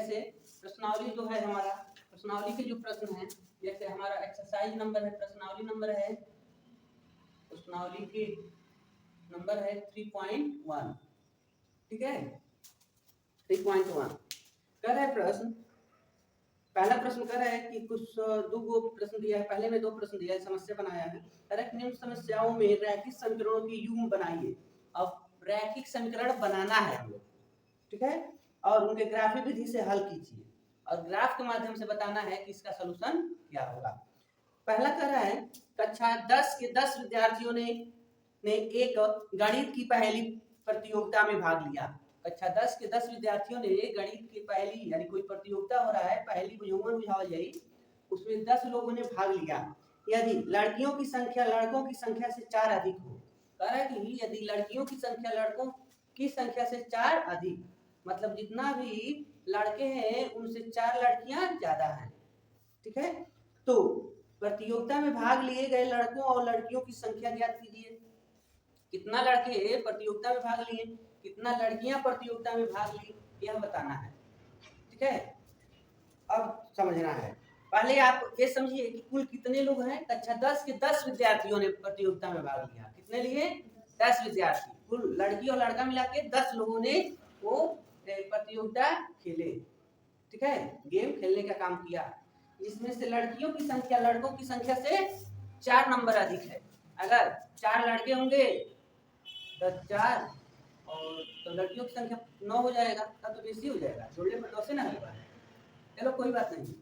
जैसे प्रश्नावली जो है हमारा, प्रश्नावली के जो प्रश्न है, जैसे हमारा एक्सरसाइज नंबर है, प्रश्नावली नंबर है, प्रश्नावली के नंबर है 3.1, ठीक है 3.1। कह रहा है प्रश्न, पहला प्रश्न कह रहा है कि कुछ दो प्रश्न दिया है, पहले में 2 प्रश्न दिया है, समस्या बनाया है। कह रहा है निम्न समस्याओं में रैखिक समीकरणों की युग्म बनाइए। अब रैखिक समीकरण बनाना है हम लोग, ठीक है, और उनके ग्राफिक विधि से हल कीजिए और ग्राफ के माध्यम से बताना है कि इसका सलूशन क्या होगा। पहला कह रहा है कक्षा 10 के 10 विद्यार्थियों ने एक गणित की पहेली प्रतियोगिता में भाग लिया। कक्षा 10 के 10 विद्यार्थियों ने गणित की पहेली यानी कोई प्रतियोगिता हो रहा है, पहेली बुझावल जाई, उसमें 10 लोगों ने भाग लिया। यदि लड़कियों की संख्या लड़कों की संख्या से 4 अधिक हो, कह रहा है कि यदि लड़कियों की संख्या लड़कों की संख्या से 4 अधिक, मतलब जितना भी लड़के हैं उनसे 4 लड़कियां ज्यादा हैं, ठीक है, तो प्रतियोगिता में भाग लिए गए लड़कों और लड़कियों की संख्या ज्ञात कीजिए। कितना लड़के प्रतियोगिता में भाग लिए, कितना लड़कियां प्रतियोगिता में भाग ली, यह बताना है, ठीक है। अब समझना है, पहले आप ये समझिए कि कुल कितने लोग हैं। कक्षा 10 के 10 विद्यार्थियों ने प्रतियोगिता में भाग लिया। कितने लिए? 10 विद्यार्थी, कुल लड़की और लड़का मिला के 10 लोगों ने वो प्रतियोगिता खेले, ठीक है, गेम खेलने का काम किया। इसमें से लड़कियों की संख्या लड़कों की संख्या से 4 नंबर अधिक है। अगर 4 लड़के होंगे तो 4 और तो लड़कियों की संख्या 9 हो जाएगा, तब तो बेसी हो जाएगा, जोड़ने पर 2 से ना होगा। चलो कोई बात नहीं,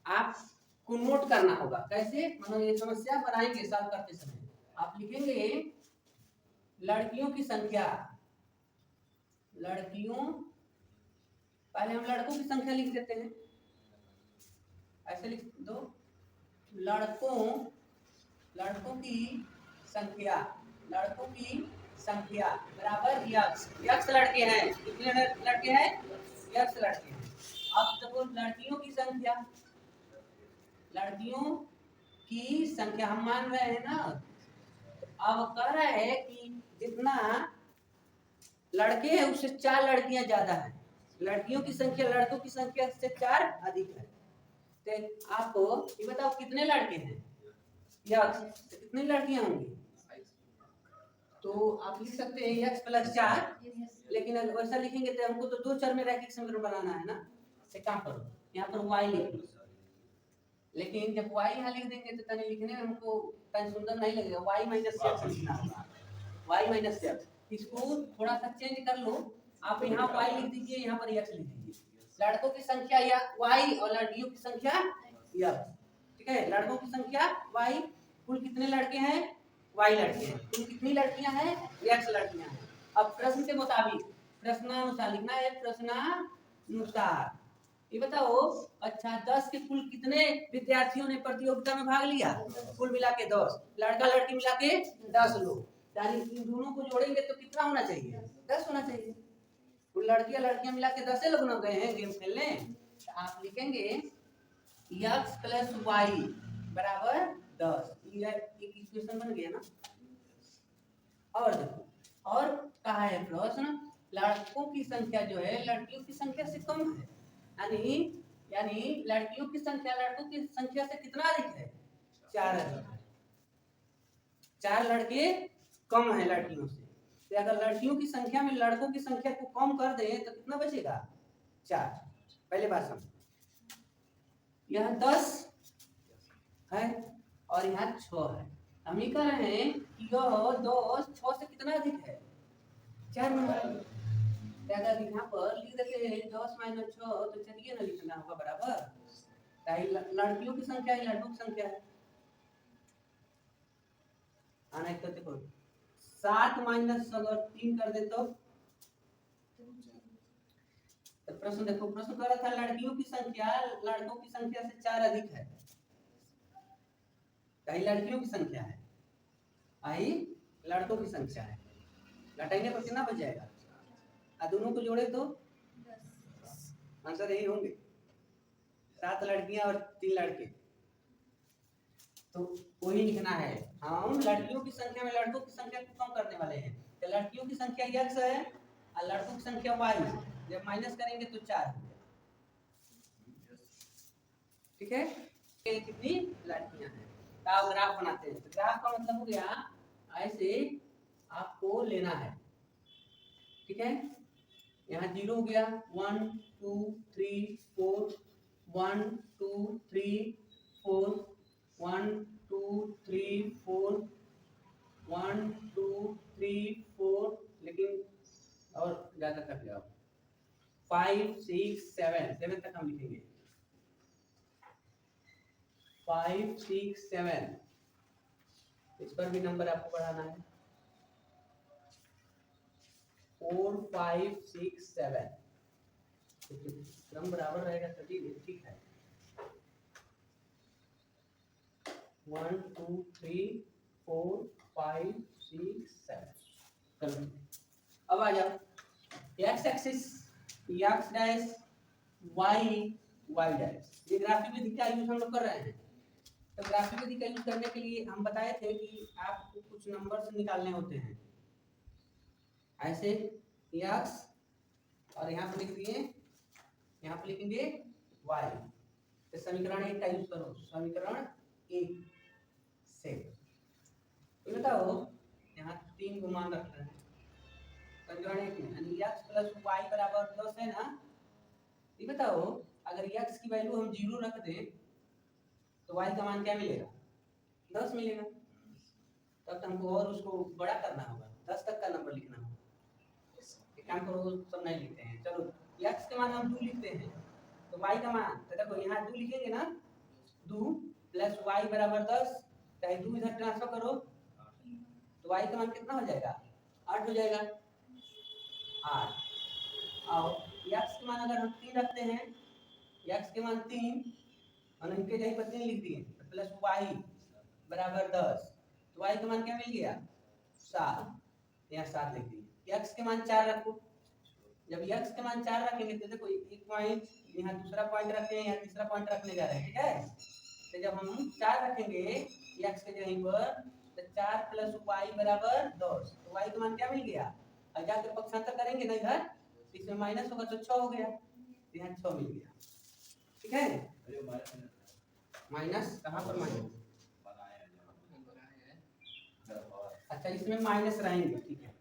आपको नोट करना होगा कैसे, मतलब ये समस्या बनाएंगे सॉल्व करते समय आप लिखेंगे लड़कियों की संख्या, लड़कियों, पहले हम लड़कों की संख्या लिख देते हैं, ऐसे लिख दो, लड़कों की संख्या, लड़कों की संख्या बराबर यक्स लड़के हैं। कितने लड़के हैं? यक्स लड़के हैं। अब देखो लड़कियों की संख्या, लड़कियों की संख्या हम मान रहे हैं ना, अब कह रहा है कि जितना लड़के हैं उससे 4 लड़कियां ज्यादा हैं। लड़कियों की संख्या लड़कों की संख्या से 4 अधिक है। तो आपको ये बताओ कितने लड़के हैं, यक्स, कितनी लड़कियां होंगी? तो आप लिख सकते हैं x + 4, लेकिन अगर वैसा लिखेंगे तो हमको तो 2 चर में रैखिक समीकरण बनाना है ना। एक काम करो, यहाँ पर y लिख लो, लेकिन जब y यहाँ लिख देंगे तो तने लिखने में हमको तने सुंदर नहीं लगेगा, y - x लिखना होगा, y - x। इसको थोड़ा सा चेंज कर लो, आप यहाँ y लिख दीजिए, यहाँ पर x लिख दीजिए। लड़कों की संख्या या y और लड़कियों की संख्या x, ठीक है, लड़कों की संख्या y, कुल कितने लड़के हैं? y लड़के हैं। कुल कितनी लड़कियां हैं? x लड़कियां हैं। अब प्रश्न के मुताबिक प्रश्नानुसार लिखना है, प्रश्नानुसार। ये बताओ अच्छा 10 के कुल कितने विद्यार्थियों ने प्रतियोगिता में भाग लिया? कुल मिला के 10, लड़का लड़की मिला के 10 लोग, यानी इन दोनों को जोड़ेंगे तो कितना होना चाहिए? 10 होना चाहिए। कुल लड़कियां लड़कियां मिला के 10 लोग न गए हैं गेम खेलने। तो आप लिखेंगे x + y बराबर 10, ये एक इक्वेशन बन गया ना। और देखो, और कहा है प्रश्न लड़कों की संख्या जो है लड़कियों की संख्या से कम है, यानी लड़कियों की संख्या लड़कों की संख्या से कितना अधिक है? 4 अधिक है। 4 लड़के कम है लड़कियों से। तो अगर लड़कियों की संख्या में लड़कों की संख्या को कम कर दें तो कितना बचेगा? 4। पहले बात समझ, यहाँ 10 है और यहाँ 6 है। हम ये कह रहे हैं कि यह 10 6 से कितना अधिक है? 4 नंबर। अगर यहाँ पर लिख देते हैं 10 - 6 तो चलिए ना लिखना होगा बराबर, लड़कियों की संख्या है लड़कों की संख्या है, आना एक तो देखो 7 - अगर 3 कर दे तो प्रश्न देखो, प्रश्न कर रहा था लड़कियों की संख्या लड़कों की संख्या से 4 अधिक है, कहीं लड़कियों की संख्या है, आई लड़कों की संख्या है, घटाने पर कितना बच जाएगा? दोनों को जोड़े तो आंसर यही होंगे, 7 लड़कियां और 3 लड़के, तो वही लिखना है। हम लड़कियों की संख्या में लड़कों की संख्या को कम करने वाले हैं। तो लड़कियों की संख्या x है और लड़कों की संख्या y है, जब माइनस करेंगे तो 4 हो गया। ठीक है, ये कितनी लड़कियां हैं। तो आप ग्राफ बनाते हैं, तो ग्राफ का मतलब हो गया ऐसे आपको लेना है। ठीक है, यहाँ 0 हो गया, 1 2 3 4, 1 2 3 4, 1 2 3 4, 1 2 3 4, लेकिन और ज्यादा तक जाओ, 5 6 7 7 तक हम लिखेंगे, 5 6 7, इस पर भी नंबर आपको बढ़ाना है, 4 5 6 7, क्रम बराबर रहेगा तभी ठीक है। 1 2 3 4 5 6 7। अब आ जाओ, X axis X dash, Y Y dash, ये ग्राफिक विधि का यूज हम लोग कर रहे हैं। तो ग्राफिक विधि का यूज करने के लिए हम बताए थे कि आपको कुछ नंबर्स निकालने होते हैं, ऐसे एक्स और यहाँ पे लिख दिए, यहाँ पे लिखेंगे वाई। तो समीकरण 1 का यूज करो, समीकरण 1 से तो बताओ यहाँ 3 को मान रखना है समीकरण 1 में, यानी x प्लस वाई बराबर 10 है ना। ये बताओ अगर x की वैल्यू हम 0 रख दें तो y का मान क्या मिलेगा, 10 मिलेगा। तब तो हमको और उसको बड़ा करना होगा, 10 तक का नंबर लिखना होगा। एक काम करो, सब नहीं लिखते हैं, चलो x के मान हम 2 लिखते हैं, तो y का मान तो देखो यहाँ 2 लिखेंगे ना, 2 प्लस y बराबर 10, चाहे 2 इधर ट्रांसफर करो तो y का मान कितना हो जाएगा, 8 हो जाएगा, 8। और x के मान अगर हम 3 रखते हैं, x के मान 3 और इनके जगह पर 3 लिख दिए, तो प्लस y बराबर 10, तो y का मान क्या मिल गया, 7, यहाँ 7 लिख दिए। x के मान 4 रखो, जब x के मान 4 रखेंगे तो देखो एक पॉइंट यहाँ दूसरा पॉइंट रखते हैं, यहाँ तीसरा पॉइंट रखने जा रहे हैं। ठीक है, तो जब हम 4 रखेंगे x के जगह पर, तो 4 प्लस y बराबर 10, तो y का मान क्या मिल गया, और जाकर पक्षांतर करेंगे ना इधर, इसमें माइनस होगा तो 6 हो गया, तो यहाँ 6 मिल गया। ठीक है, माइनस कहाँ पर माइनस, अच्छा इसमें माइनस रहेंगे। ठीक है,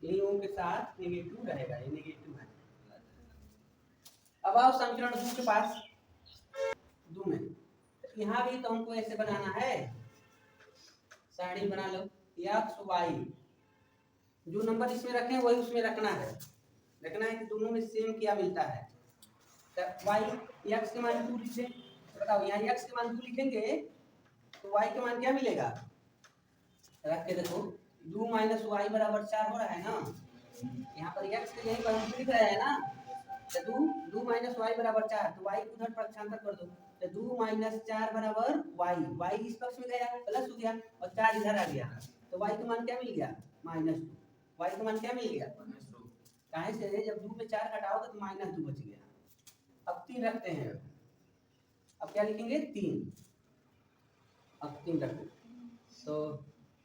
इन के साथ नेगेटिव रहेगा, ये नेगेटिव है। अब आओ समीकरण 2 के पास, 2 में यहाँ भी तो हमको ऐसे बनाना है, सारणी बना लो, एक्स वाई जो नंबर इसमें रखें वही उसमें रखना है, रखना है कि दोनों में सेम क्या मिलता है। तो वाई एक्स के मान 2 लिखे, बताओ यहाँ एक्स के मान 2 लिखेंगे तो वाई के मान क्या मिलेगा, रख के देखो 2 माइनस वाई बराबर 4 हो रहा है ना, यहाँ पर एक्स के यहीं पर हम लिख रहे हैं ना, तो 2 माइनस वाई बराबर 4, तो वाई को उधर पक्षांतर कर दो, तो 2 माइनस 4 बराबर वाई, वाई इस पक्ष में गया प्लस हो गया और 4 इधर आ गया, तो वाई का मान क्या मिल गया, -2, वाई का मान क्या मिल गया, कहाँ से जब 2 में 4 घटाओगे तो -2 बच गया। अब 3 रखते हैं, अब क्या लिखेंगे 3, अब 3 रखो, तो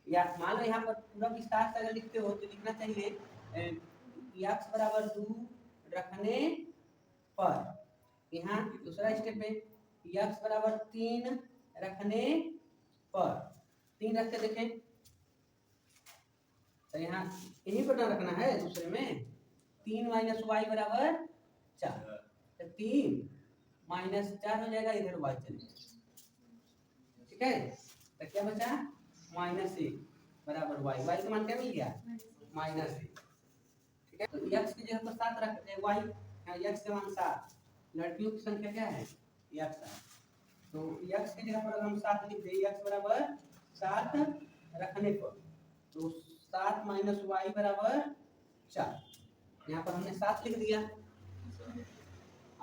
या मान लो यहाँ पर पूरा विस्तार से अगर लिखते हो तो लिखना चाहिए x बराबर 2 रखने पर, यहाँ दूसरा स्टेप है x बराबर 3 रखने पर, 3 रखते देखें, तो यहाँ यहीं पर रखना है दूसरे में, 3 माइनस वाई बराबर 4, तो 3 माइनस 4 हो जाएगा, इधर y चलेगा। ठीक है, तो क्या बचा, -1 बराबर y, y का मान क्या मिल गया, -1। ठीक है, तो x की जगह पर 7 रखते हैं, y x का मान 7, लड़कियों की संख्या क्या है x है, तो x की जगह पर हम 7 लिख दें, x बराबर 7 रखने पर, तो 7 माइनस वाई बराबर 4, यहाँ पर हमने 7 लिख दिया,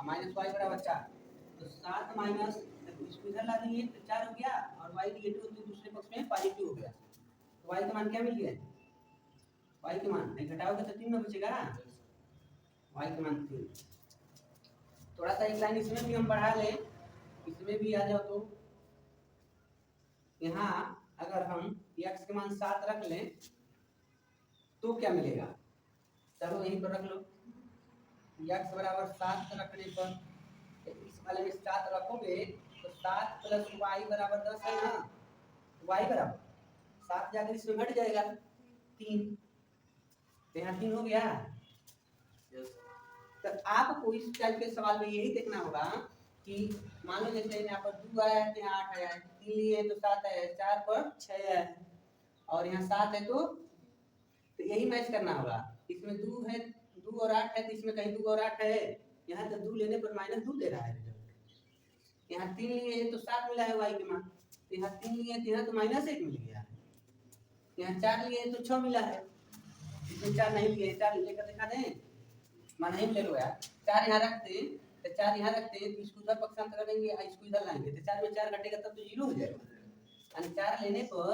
माइनस वाई बराबर 4, तो 7 माइनस इसको इधर ला देंगे तो 4 हो गया, और y नेगेटिव तो दूसरे पक्ष में पॉजिटिव हो गया, तो y का मान क्या मिल गया, y के मान नहीं घटाओगे तो 3 में बचेगा, y के मान 3। थोड़ा सा एक लाइन इसमें भी हम बढ़ा लें, इसमें भी आ जाओ, तो यहाँ अगर हम x के मान 7 रख लें तो क्या मिलेगा, चलो यहीं पर रख लो, x बराबर 7 रखने पर इस वाले में 7 रखोगे तो 7 प्लस y बराबर 10 है ना। y बराबर 7 जाकर इसमें घट जाएगा 3, तो यहाँ 3 हो गया। तो आपको इस टाइप के सवाल में यही देखना होगा कि मान लो जैसे यहाँ पर 2 आया है, यहाँ 8 आया है, 3 लिए तो 7 आया है, 4 पर 6 आया है और यहाँ 7 है तो यही मैच करना होगा। इसमें 2 है, 2 और 8 है तो इसमें कहीं 2 और 8 है, यहाँ तो 2 लेने पर -2 दे रहा है रिजल्ट। यहाँ 3 लिए है तो 7 मिला है y के मान, तो यहाँ 3 लिए तो यहाँ तो -1 मिल गया। यहाँ 4 लिए तो 6 मिला है, इसमें 4 नहीं लिए, 4 लेकर दिखा दें, मान नहीं ले लो यार। 4 यहाँ रखते हैं तो 4 यहाँ रखते हैं तो इसको उधर पक्षांतर करेंगे और इसको इधर लाएंगे तो 4 में 4 घटेगा तब तो 0 हो जाएगा, यानी 4 लेने पर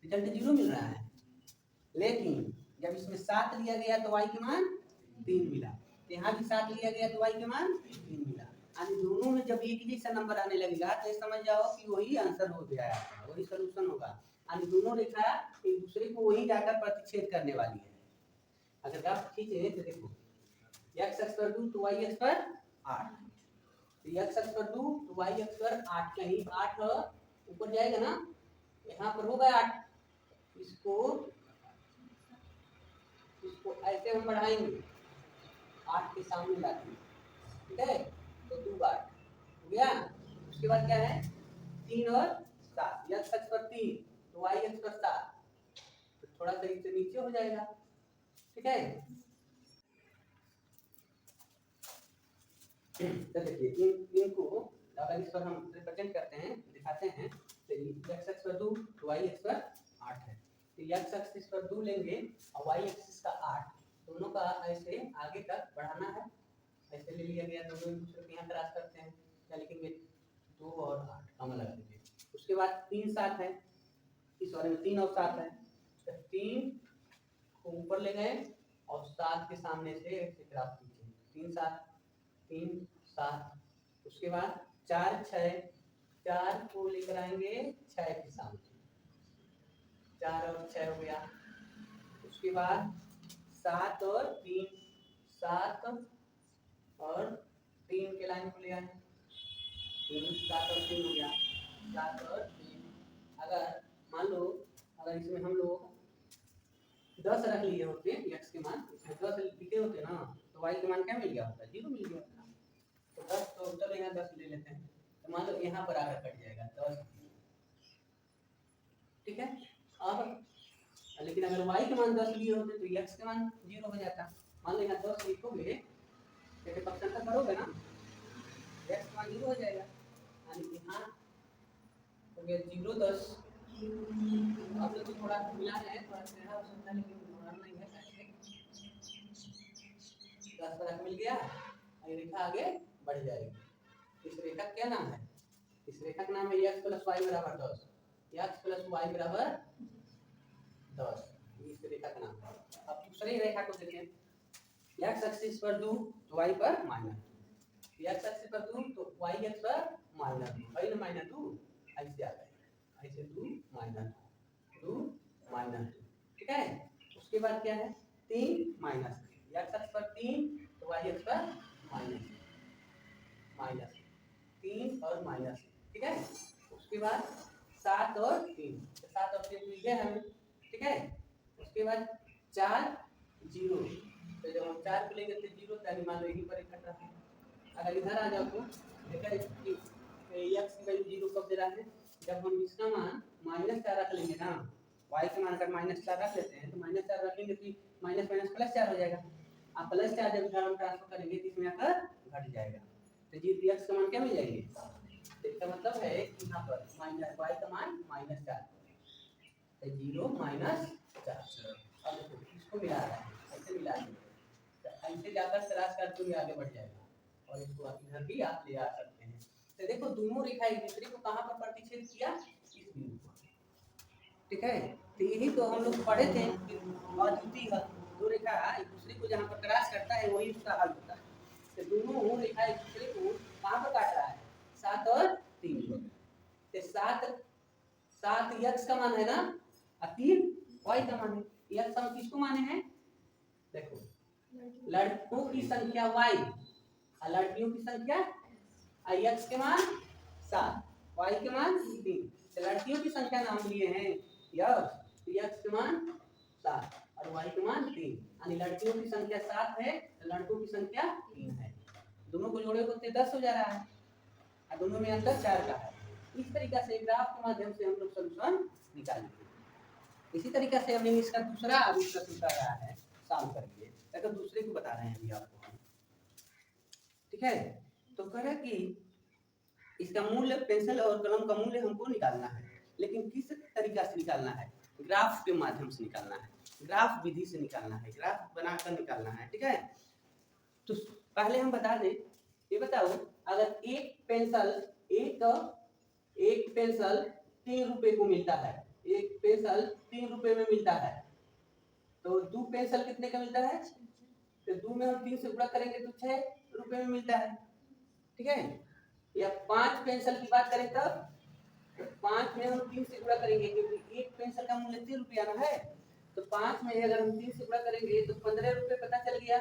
रिजल्ट 0 मिल रहा है। लेकिन जब इसमें 7 लिया गया तो y के मान 3 मिला, तो यहाँ भी 7 लिया गया तो y के मान 3 मिला, यानी दोनों में जब एक जैसा नंबर आने लगेगा तो समझ जाओ कि वही आंसर हो गया, वही सॉल्यूशन होगा, यानी दोनों रेखा एक दूसरे को वही जाकर प्रतिच्छेद करने वाली है। अगर ग्राफ खींचे तो देखो x अक्ष पर 2 तो y अक्ष पर 8, तो x अक्ष पर 2 तो y अक्ष पर 8, कहीं 8 ऊपर जाएगा ना, यहाँ पर होगा 8, इसको ऐसे हम बढ़ाएंगे 8 के सामने लाके, ठीक है, तो 2 बार हो गया। उसके बाद क्या है 3 और 7, x अक्ष पर 3 तो y अक्ष पर 7, तो थोड़ा सा इससे नीचे हो जाएगा, ठीक है। तो देखिए इनको अगर इस पर हम रिप्रेजेंट करते हैं, दिखाते हैं, तो x अक्ष पर 2 तो y अक्ष पर 8 है, तो x अक्ष इस पर 2 लेंगे और y अक्ष का 8, दोनों का ऐसे आगे तक बढ़ाना है, ऐसे ले लिया गया, दोनों एक दूसरे को यहाँ क्रॉस करते हैं, क्या लिखेंगे 2 और 8 कम लगा दीजिए। उसके बाद 3 7 है, इस वाले में 3 और 7 है, तो 3 को ऊपर ले गए और 7 के सामने से ऐसे क्रॉस कीजिए, 3 7 3 7, उसके बाद 4 6, 4 को लेकर आएंगे 6 के सामने, 4 और 6 हो गया। उसके बाद 7 और 3, 7 और 3 के लाइन को ले आए, 7 और 3 हो गया, 7 और 3। अगर मान लो अगर इसमें हम लोग 10 रख लिए होते x के मान, इसमें 10 लिखे होते ना तो y के मान क्या मिल गया होता, 0 मिल गया होता। तो 10 तो चलो यहाँ 10 ले लेते हैं, तो मान लो यहाँ पर आकर कट जाएगा 10, ठीक है। अब लेकिन अगर y के मान 10 लिए होते तो x के मान 0 हो जाता। मान लो यहाँ 10 लिखोगे तो पक्षांतर करोगे ना, x का मान 0 हो जाएगा, यानी यहाँ हो गया 0 10। अब तो थोड़ा मिला है, थोड़ा टेढ़ा हो सकता है लेकिन थोड़ा नहीं है, 10 पर मिल गया, ये रेखा आगे बढ़ जाएगी। इस रेखा क्या नाम है, इस रेखा का नाम है x प्लस y बराबर 10, x प्लस y बराबर 10, इस रेखा का नाम है। अब दूसरी रेखा को देखें, x एक्सिस पर 2 तो y पर -2, x एक्सिस पर 2 तो y एक्सिस पर -2, है ना -2, ऐसे आ जाएगा, ऐसे 2 -2, ठीक है। उसके बाद क्या है 3 -3, x एक्सिस पर 3 तो y एक्सिस पर -3 और -, ठीक है। उसके बाद 7 और 3, 7 और 3 मिल गए हमें, ठीक है। उसके बाद 4 0, तो जब हम 4 को लेंगे तो 0, यानी मान लो यहीं पर इकट्ठा रहा है। अगर इधर आ जाओ तो देखा x की वैल्यू 0 कब दे रहा है, जब हम इसका मान -4 रख लेंगे ना, y के मान अगर -4 रख लेते हैं तो -4 रखेंगे तो माइनस माइनस +4 हो जाएगा, आप +4 जब इधर हम ट्रांसफर करेंगे तो इसमें आकर घट जाएगा, तो जी x का मान क्या मिल जाएंगे, इसका मतलब है कि यहाँ पर y का मान -4, तो 0 -4। अब देखो इसको मिला रहा है, ऐसे मिला देंगे तो ऐसे जाकर क्रॉस करते हुए आगे बढ़ जाएगा और इसको आप इधर भी आप ले आ सकते हैं। तो देखो दोनों रेखा एक दूसरे को कहाँ पर प्रतिच्छेद किया, इस बिंदु पर, ठीक है। तो यही तो हम लोग पढ़े थे कि अद्वितीय है, दो रेखा एक दूसरे को जहाँ पर क्रॉस करता है वही उसका हल होता है। तो दोनों रेखा एक दूसरे को कहाँ पर काट रहा है, 7 और 3 पर, तो 7 x का मान है ना और 3 y का मान है, x हम किसको माने हैं, देखो लड़कों की संख्या y और लड़कियों की संख्या x के मान 7, y के मान 3। तो लड़कियों की संख्या नाम लिए हैं x के मान 7 और y के मान 3, यानी लड़कियों की संख्या 7 है, लड़कों की संख्या 3 है। दोनों को जोड़े होते 10 हो जा रहा है और दोनों में अंतर 4 का है। इस तरीका से ग्राफ के माध्यम से हम लोग सॉल्यूशन निकालेंगे। इसी तरीका से हमने इसका दूसरा प्रश्न रहा है, सॉल्व करेंगे। अगर दूसरे को बता रहे हैं अभी आपको, ठीक है। तो कह रहा है कि इसका मूल्य, पेंसिल और कलम का मूल्य हमको निकालना है, लेकिन किस तरीका से निकालना है? ग्राफ के माध्यम से निकालना है, ग्राफ विधि से निकालना है, ग्राफ बनाकर निकालना है, ठीक है। तो पहले हम बता दें, ये बताओ अगर एक पेंसिल 3 रुपए को मिलता है, एक पेंसिल 3 रुपए में मिलता है, तो 2 पेंसिल कितने का मिलता है? तो 2 में हम 3 से गुणा करेंगे तो 6 रुपए में मिलता है, ठीक है। या 5 पेंसिल की बात करें तब, तो 5 में हम 3 से गुणा करेंगे, क्योंकि एक पेंसिल का मूल्य 3 रुपया ना है, तो 5 में अगर हम 3 से गुणा करेंगे तो 15 रुपए पता चल गया,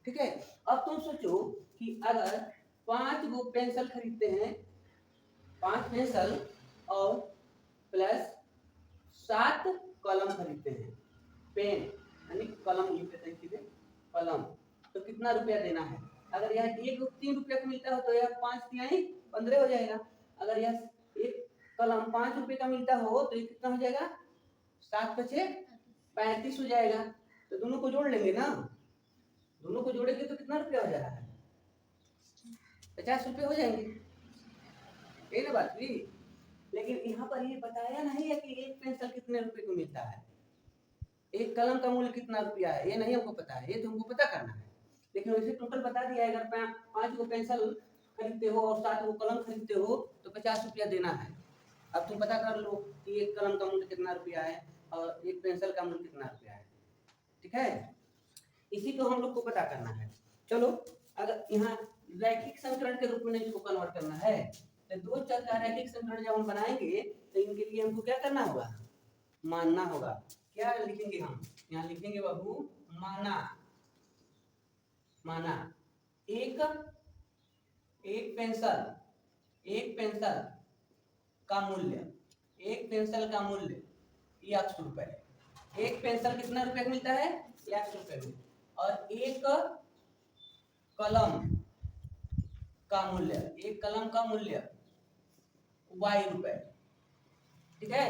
ठीक है। अब तुम सोचो कि अगर 5 गो पेंसिल खरीदते हैं, 5 पेंसिल और प्लस 7 कलम खरीदते हैं, पेन यानी कलम लिखते हैं, कलम, तो कितना रुपया देना है? अगर यह एक 3 रुपया का मिलता हो तो यह 5 तिहाई 15 हो जाएगा। अगर यह एक कलम 5 रुपए का मिलता हो तो ये कितना हो जाएगा? 7 पचे 35 हो जाएगा। तो दोनों को जोड़ लेंगे ना, दोनों को जोड़ेंगे तो कितना रुपया हो जा रहा है? 50 रुपये हो जाएंगे, यही ना बात हुई। लेकिन यहाँ पर ये बताया नहीं है कि एक पेंसिल कितने रुपए को मिलता है, एक कलम का मूल्य कितना रुपया है, ये नहीं हमको पता है, ये तो हमको पता करना है। लेकिन वैसे टोटल बता दिया है, अगर 5 गो पेंसिल खरीदते हो और 7 गो कलम खरीदते हो तो 50 रुपया देना है। अब तुम पता कर लो कि एक कलम का मूल्य कितना रुपया है और एक पेंसिल का मूल्य कितना रुपया है, ठीक है। इसी को हम लोग को पता करना है। चलो, अगर यहाँ रैखिक समीकरण के रूप में इसको कन्वर्ट करना है, तो दो चर का रैखिक समीकरण जब हम बनाएंगे तो इनके लिए हमको क्या करना होगा? मानना होगा। क्या लिखेंगे हम? यहाँ लिखेंगे बाबू माना, माना एक पेंसिल का मूल्य, एक पेंसिल का मूल्य x रुपए। एक पेंसिल कितना रुपए का मिलता है? x रुपए में। और एक कलम का मूल्य, एक कलम का मूल्य y रुपए, ठीक है।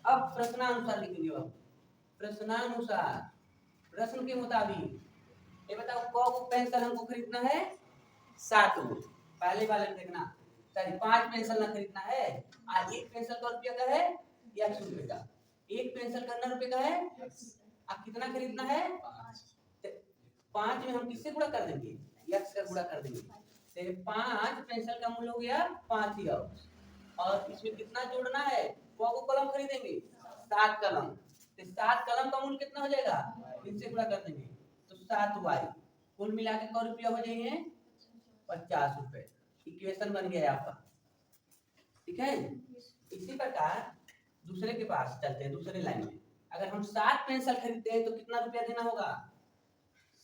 अब प्रश्नानुसार लिखेंगे बाबू, प्रश्नानुसार, प्रश्न के मुताबिक ये बताओ को पेंसिल हमको खरीदना है? 7 गो। पहले वाले में देखना, सॉरी 5 पेंसिल ना खरीदना है। आज एक पेंसिल का रुपया का है? x रुपए का। एक पेंसिल का रुपए का है? अब कितना खरीदना है? 5 में हम किससे गुणा कर देंगे? x का गुणा कर देंगे। तो 5 पेंसिल का मूल्य हो गया 5 ही। और इसमें कितना जोड़ना है? को कलम खरीदेंगे? 7 कलम। तो 7 कलम का मूल्य कितना हो जाएगा? इनसे गुणा कर देंगे तो 7y। कुल मिला के कौ रुपया हो जाएंगे? 50 रुपए। इक्वेशन बन गया आपका, ठीक है। इसी प्रकार दूसरे के पास चलते हैं, दूसरे लाइन में। अगर हम 7 पेंसिल खरीदते हैं तो कितना रुपया देना होगा?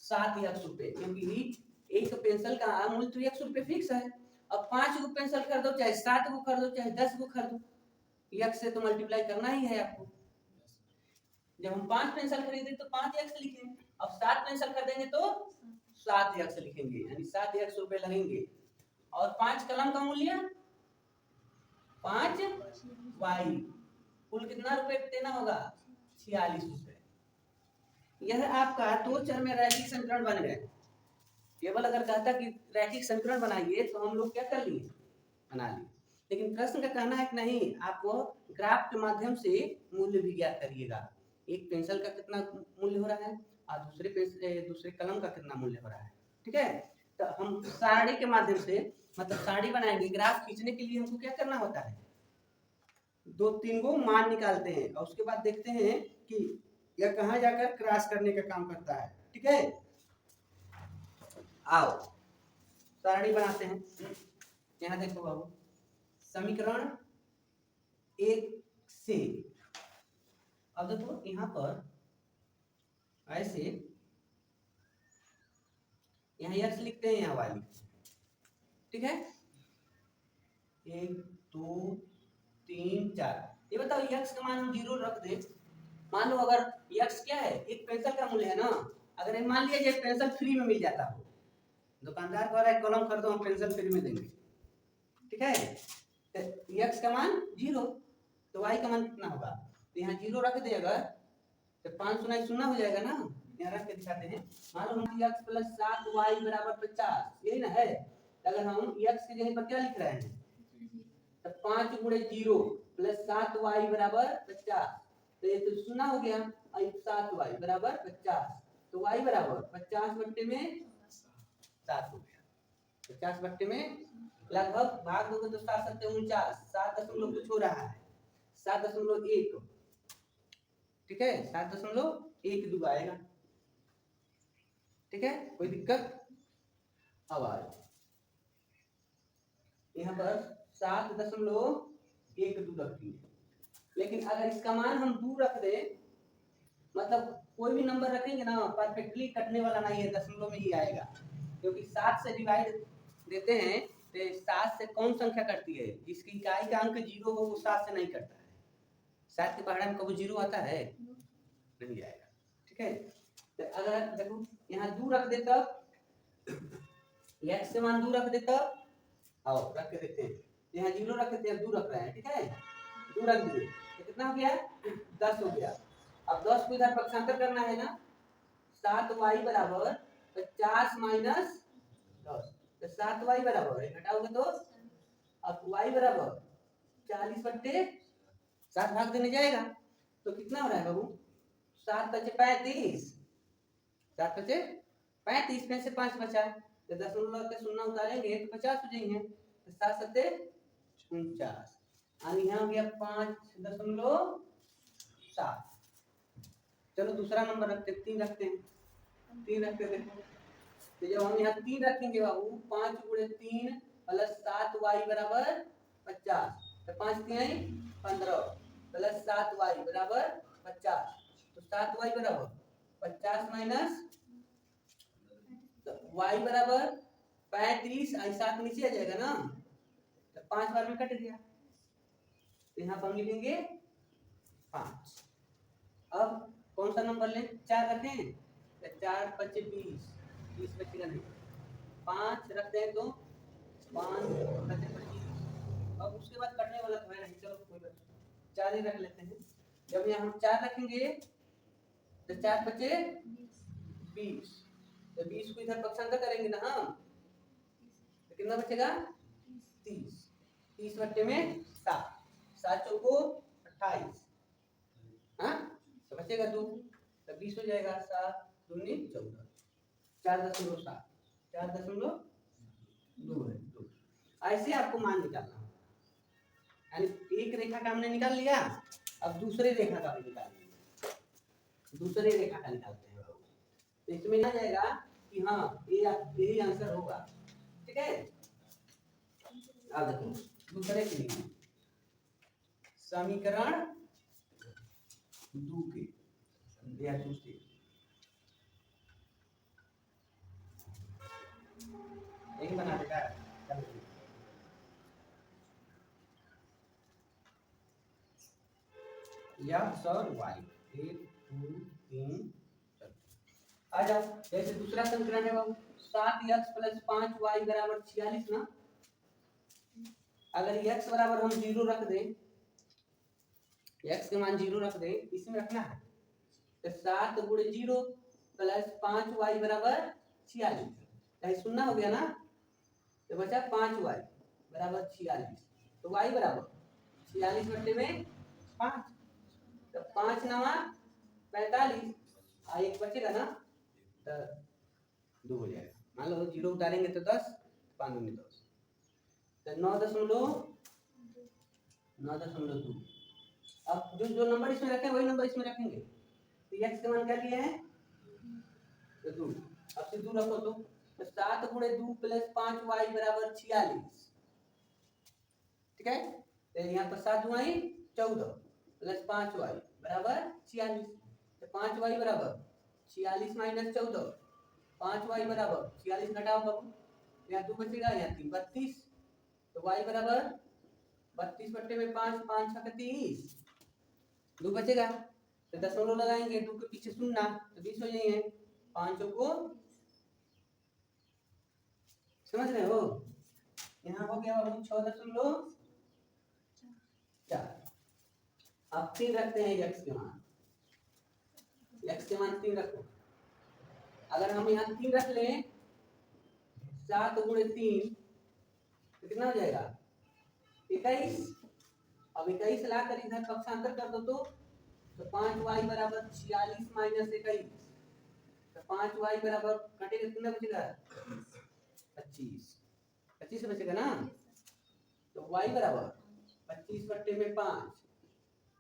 7x रुपए, क्योंकि एक पेंसिल का मूल्य तो x रुपए फिक्स है। अब 5 गो पेंसिल खरीदो, चाहे 7 गो खरीदो, चाहे 10 गो खरीदो, x से तो मल्टीप्लाई करना ही है आपको। जब हम 5 पेंसिल खरीदे तो 5x लिखेंगे, अब 7 पेंसिल खरीदेंगे तो 7x लिखेंगे, यानी 7x रुपए लगेंगे। और 5 कलम का मूल्य 5y, कुल कितना रुपए देना होगा? 46 रुपए। यह आपका दो चर में रैखिक समीकरण बन गए। केवल अगर कहता कि रैखिक समीकरण बनाइए तो हम लोग क्या कर लिए? बना लिए। लेकिन प्रश्न का कहना है कि नहीं, आपको ग्राफ के माध्यम से मूल्य भी ज्ञात करिएगा। एक पेंसिल का कितना मूल्य हो रहा है और दूसरे कलम का कितना मूल्य हो रहा है, ठीक है। तो हम सारणी के माध्यम से, मतलब सारणी बनाएंगे। ग्राफ खींचने के लिए हमको क्या करना होता है? 2-3 गो मान निकालते हैं और उसके बाद देखते हैं कि यह कहाँ जाकर क्रॉस करने का काम करता है, ठीक है। आओ सारणी बनाते हैं। यहाँ देखो बाबू, समीकरण 1 से, अब देखो यहाँ पर ऐसे यहाँ x लिखते हैं, यहाँ y, ठीक है। 1 2 3 4। ये बताओ x का मान हम 0 रख दें, मान लो अगर x क्या है, एक पेंसिल का मूल्य है ना, अगर ये मान लिया जाए पेंसिल फ्री में मिल जाता हो, दुकानदार को एक कलम खरीदो हम पेंसिल फ्री में देंगे, ठीक है, तो x का मान 0, तो y का मान कितना होगा, तो यहाँ 0 रख दे अगर, तो 5 सुना शून्य हो जाएगा ना, यहाँ रख के दिखाते हैं। मान लो हम x + 7y = 50, यही ना है, अगर हम x की जगह पर क्या लिख रहे हैं, तो 5 × 0 + 7y = 50, तो ये तो शून्य हो गया, 7y = 50, तो y = 50/7 हो गया, 50/, लगभग भाग दोगे तो 7 × 7 = 49, 7 दशमलव कुछ हो रहा है, 7.1, ठीक है, 7.12 आएगा, ठीक है, कोई दिक्कत। अब आ यहाँ पर 7.12 रखती है, लेकिन अगर इसका मान हम 2 रख दे, मतलब कोई भी नंबर रखेंगे ना परफेक्टली कटने वाला नहीं है, दशमलव में ही आएगा, क्योंकि 7 से डिवाइड देते हैं तो 7 से कौन संख्या कटती है, जिसकी इकाई का अंक 0 हो वो 7 से नहीं कटता है, 7 के पहाड़ में कभी 0 आता है, नहीं आएगा, ठीक है। तो अगर देखो यहाँ 2 रख दे तब, x से मान 2 रख दे तब, आओ रख के देखते हैं, यहाँ 0 रख देते हैं, 2 रख रहे हैं, ठीक है, 2 रख दिए तो कितना हो गया, 10 हो गया। अब 10 को इधर पक्षांतर करना है ना, 7y = 50 - 10, तो 7y बराबर घटाओगे तो अब y = 40/7 भाग देने जाएगा, तो कितना हो रहा है बाबू, 7 × 5 = 35, 7 × 5 = 35, में से 5 बचा, तो दशमलव के शून्य उतारेंगे तो 50 हो जाएंगे, तो 7 × 7 = 49, और यहाँ हो गया 5.7। चलो दूसरा नंबर रखते, 3 रखते हैं, 3 रखते देखो, तो जब हम यहाँ 3 रखेंगे बाबू, 5 × 3 + 7y = 50, तो 5 × 3 = 15 + 7y = 50, तो 7y = 50 - तो y = 35, और 7 नीचे आ जाएगा ना, तो 5 बार में कट गया, तो यहाँ पर हम लिखेंगे 5। अब कौन सा नंबर लें, 4 रखें, तो 4 × 5 = 20, 20 बचेगा नहीं, 5 रखते हैं तो 5 × 5 = 25, अब उसके बाद कटने वाला तो है नहीं, चलो कोई बात, 4 ही रख लेते हैं। जब यहाँ हम 4 रखेंगे तो 4 × 5 = 20, तो 20 को इधर पक्षांतर करेंगे ना हम, तो कितना बचेगा, 30, 30/7, 7 × 4 = 28, हाँ, तो बचेगा 2, तो 20 हो जाएगा, 7 × 2 = 14, 4.7, 4.2 है, 2। ऐसे आपको मान निकालना है, यानी एक रेखा का हमने निकाल लिया, अब दूसरे रेखा का भी निकाल लिया, दूसरे रेखा का निकालते हैं, तो इसमें ना जाएगा कि हाँ ये यही आंसर होगा, ठीक है। अब देखो दूसरे के लिए समीकरण 2 के या दूसरे यही बना देगा, x और y, 1 2 3, आ जाओ, जैसे दूसरा समीकरण है बाबू, 7x + 5y = 46 ना, अगर x बराबर हम 0 रख दें, x के मान 0 रख दें, इसमें रखना है, तो 7 × 0 + 5y = 46, कहीं शून्य हो गया ना, तो बचा 5y = 46, तो y = 46/5, तो 5 × 9 = 45, और एक बचेगा ना, तो 2 हो जाएगा, मान लो 0 उतारेंगे तो 10, 5 × 10, तो 9.2। अब जो नंबर इसमें रखे वही नंबर इसमें रखेंगे, तो x के मान क्या लिए हैं, तो 2, अब से 2 रखो, तो 7 × 2 + 5y = 46, ठीक है, तो यहाँ पर 7 × 2 = 14 + 5y = 46, तो 5y = 46 - 14, 5y बराबर 46 घटाओ बाबू, यहाँ 2 बचेगा, यहाँ 3 32, तो y बराबर 32 बट्टे में 5, 5 छक 30, 2 बचेगा, तो दशमलव लगाएंगे, 2 के पीछे शून्य तो 20 हो जाएंगे, 5 को समझ रहे हो। यहाँ हो गया बाबू 6.4। अब 3 रखते हैं x के मान, x के मान 3 रखो। अगर हम यहाँ 3 रख लें 7 गुणे 3 कितना हो जाएगा 21। अब 21 लाकर इधर पक्षांतर कर दो तो 5y बराबर 46 माइनस 21, तो 5y बराबर कटेगा कितना बचेगा 25, 25 बचेगा ना, तो y बराबर 25 बट्टे में 5,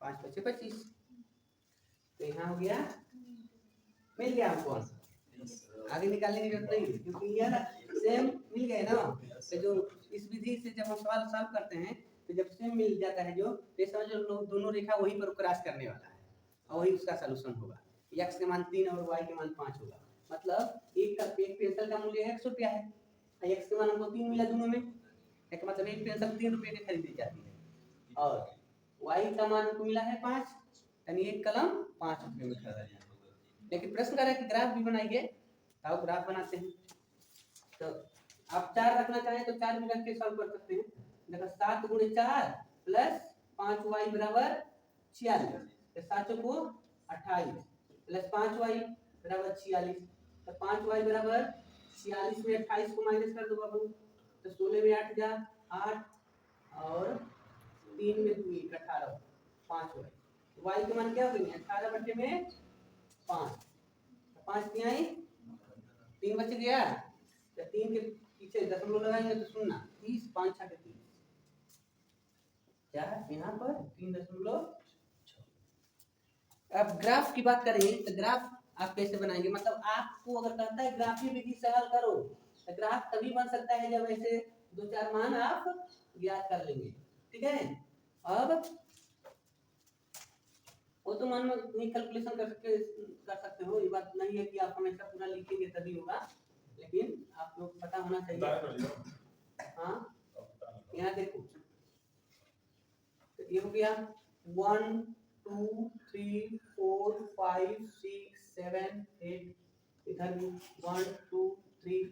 5 बचे 25, तो यहाँ हो गया, मिल गया हमको आगे निकालने की जरूरत नहीं, क्योंकि यह सेम मिल गए ना। तो जो इस विधि से जब हम सवाल सॉल्व करते हैं तो जब सेम मिल जाता है जो समझ लो दोनों रेखा वहीं पर क्रॉस करने वाला है और वही उसका सलूशन होगा। x के मान 3 और y के मान 5 होगा, मतलब एक पेंसिल का मूल्य 100 रुपया है, x के मान हमको 3 मिला दोनों में, एक मतलब एक पेंसिल 3 रुपये की खरीदी जाती है, और y का मान हमको मिला है 5, यानी एक कलम 5 रुपये में खरीदा जाता है। लेकिन प्रश्न कर रहा है कि ग्राफ भी बनाइए, तो ग्राफ बनाते हैं। तो आप 4 रखना चाहें तो 4 भी रख के सॉल्व कर सकते हैं। देखो 7 गुणे 4 प्लस 5y बराबर 46, तो 7 को 28 प्लस 5y बराबर 46, तो 5y बराबर 46 में 28 को माइनस कर दो बाबू, तो 16 में 8 जा 8 और 3 में 2 18, 5y, y के मान क्या हो गए 18 बट्टे में 5, 5 तिहाई 3 बच गया, तो 3 के पीछे दशमलव लगाएंगे तो शून्य 30, 5 छठे 30, क्या यहाँ पर 3.6। अब ग्राफ की बात करें तो ग्राफ आप कैसे बनाएंगे, मतलब आपको अगर कहता है ग्राफी विधि से हल करो तो ग्राफ तभी बन सकता है जब ऐसे 2-4 मान आप ज्ञात कर लेंगे, ठीक है। अब वो तो मान नहीं कैलकुलेशन कर सकते हो, ये बात नहीं है कि आप हमेशा पूरा लिखेंगे तभी होगा, लेकिन आप लोग पता होना चाहिए। हाँ यहाँ देखो, तो ये हो गया 1 2 3 4 5 6 7 8, इधर भी 1 2 3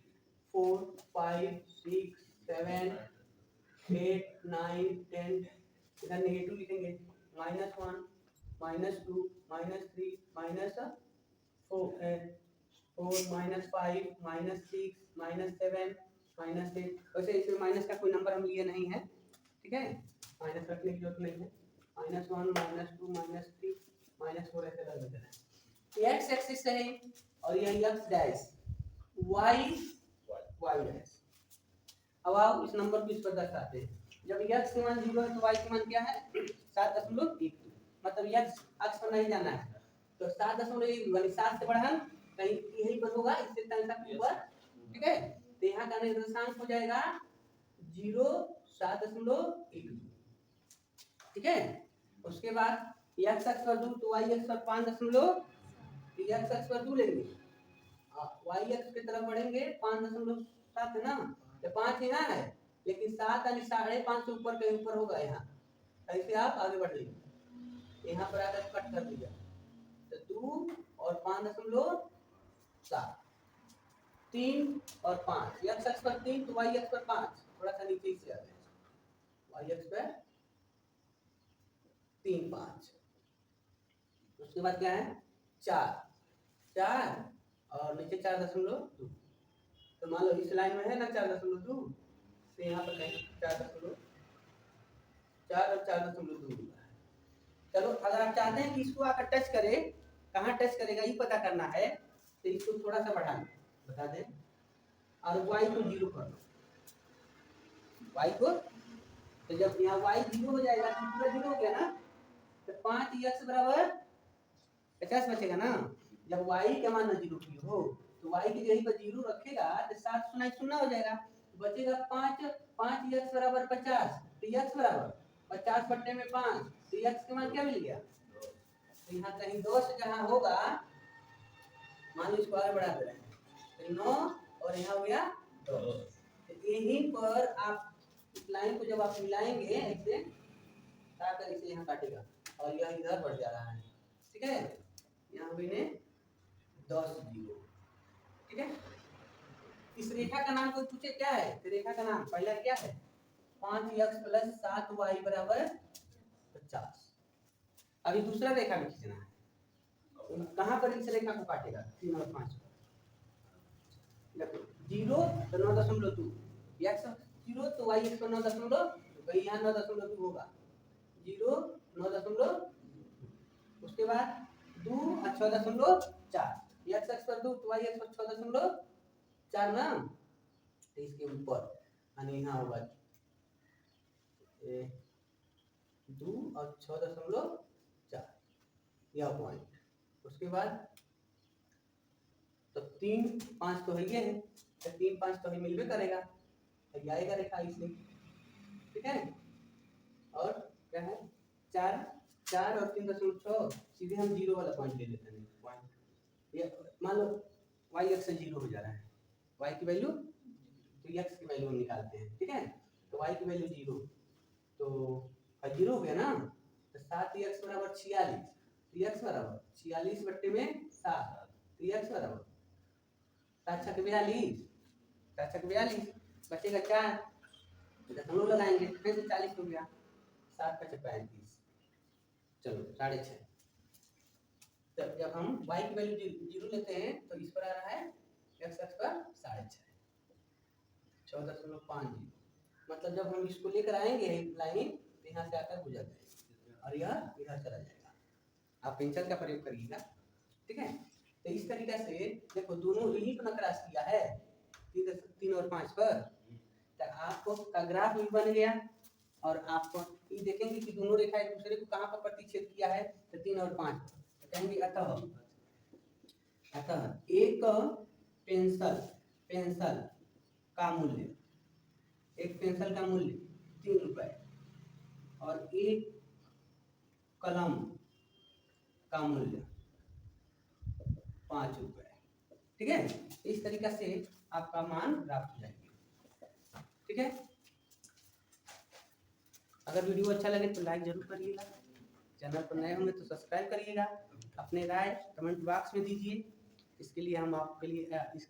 4 5 6 7 8 9 10, इधर नेगेटिव लिखेंगे -1 -2 -3 -4 -5 -6 -7 -8, वैसे इसमें माइनस का कोई नंबर हम लिए नहीं है, ठीक है, माइनस रखने की जरूरत नहीं है, -1 -2 -3 -4 ऐसे कर देते हैं। x एक्सिस है और यह x डैश, y डैश। अब आओ इस नंबर को इस पर दर्शाते हैं, जब x के मान 0 है तो y के मान क्या है 7.12, मतलब x अक्ष पर नहीं जाना है, तो 7.1 यानी 7 से बढ़ा कहीं यही पर होगा, इससे तनिक ऊपर, ठीक है, तो यहाँ का निर्देशांक हो जाएगा 0.712, ठीक है। उसके बाद x अक्ष पर 2 तो y अक्ष पर 5 x अक्ष पर 2 लेंगे, y अक्ष की तरफ बढ़ेंगे 5.7 है ना, तो 5 यहाँ है, लेकिन 7 यानी 5.5 से ऊपर कहीं ऊपर होगा, यहाँ ऐसे आप आगे बढ़ लीजिए, यहाँ पर आकर कट कर दीजिए, तो 2 और 5.7, 3 और 5, x अक्ष पर 3 तो y अक्ष पर 5, थोड़ा सा नीचे से आ जाए, y अक्ष पर 3 5, उसके बाद क्या है 4 और नीचे 4.2, तो मान लो इस लाइन में है ना 4.2, तो यहाँ पर कहीं 4.4 और 4.2। चलो अगर आप चाहते हैं कि इसको आकर टच करे, कहाँ टच करेगा ये पता करना है, तो इसको थोड़ा सा बढ़ा लो, बता दें, और y को 0 कर लो, y को, तो जब यहाँ y 0 हो जाएगा तो पूरा 0 हो गया ना, तो 5x बराबर 50 बचेगा ना, जब y के मान 0 की हो तो y की जगह पर 0 रखेगा तो 7 सुनाई 0 हो जाएगा, बचेगा 5x बराबर 50, तो x बराबर 50 बट्टे में 5, तो x के मान क्या मिल गया, तो यहाँ कहीं 2 से जहाँ होगा मान लो इसको आगे बढ़ा दे रहे हैं, तो 9 और यहाँ हो गया 10। तो यहीं पर आप इस लाइन को जब आप मिलाएंगे ऐसे ताकर इसे यहाँ काटेगा और यह इधर बढ़ जा रहा है, ठीक है। यहाँ मैंने 10 0, ठीक है। इस रेखा का नाम कोई पूछे क्या है, तो रेखा का नाम पहला क्या है 5x + 7y = 50। अभी दूसरा रेखा में खींचना है, कहाँ पर इस रेखा को काटेगा 3 और 5 पर। 0 तो 9.2, x 0 तो y x 9.2, तो यहाँ 9.2 होगा 0 9.2, उसके बाद 2 और 6.4, x अक्ष पर 2 तो y अक्ष पर 6.4 ना, तो इसके ऊपर यानी यहाँ होगा 2 और 6.4 यह पॉइंट। उसके बाद तो 3 5 तो है ये है, तो 3 5 तो ही मिलवे करेगा, तो ये आएगा रेखा इसमें, ठीक है। और क्या है 4 और 3.6, सीधे हम 0 वाला पॉइंट ले लेते हैं। पॉइंट ये मान लो y x से 0 हो जा रहा है, y की वैल्यू तो x की वैल्यू हम निकालते हैं, ठीक है। तो y की वैल्यू 0, तो 0 हो गया ना, तो 7x = 46, तो x = 46 बट्टे में 7, तो x = 7 छक 42, 7 छक 42, बचेगा 4, दशमलव लगाएंगे फिर से 40 हो गया, 7 का 35, चलो 6.5। तो जब हम y की वैल्यू 0 लेते हैं तो इस पर आ रहा है x अक्ष पर 6.5, 14.50, मतलब जब हम इसको लेकर आएंगे लाइन तो यहाँ से आकर गुजर जाएगा और यह इधर चला जाएगा। आप पेंसिल का प्रयोग करिएगा, ठीक है। तो इस तरीके से देखो दोनों यही तो क्रॉस किया है 3 और 5 पर, तो आपको का ग्राफ भी बन गया और आपको ये देखेंगे कि दोनों रेखा एक दूसरे को कहाँ पर प्रतिच्छेद किया है, तो 3 और 5 पर। तो कहेंगे अतः एक पेंसिल का मूल्य, एक पेंसिल का मूल्य 3 रुपए और एक कलम का मूल्य 5 रुपए, ठीक है। इस तरीके से आपका मान प्राप्त हो जाएगा, ठीक है। अगर वीडियो अच्छा लगे तो लाइक जरूर करिएगा, चैनल पर नए होंगे तो सब्सक्राइब करिएगा, अपने राय कमेंट बॉक्स में दीजिए, इसके लिए हम आपके लिए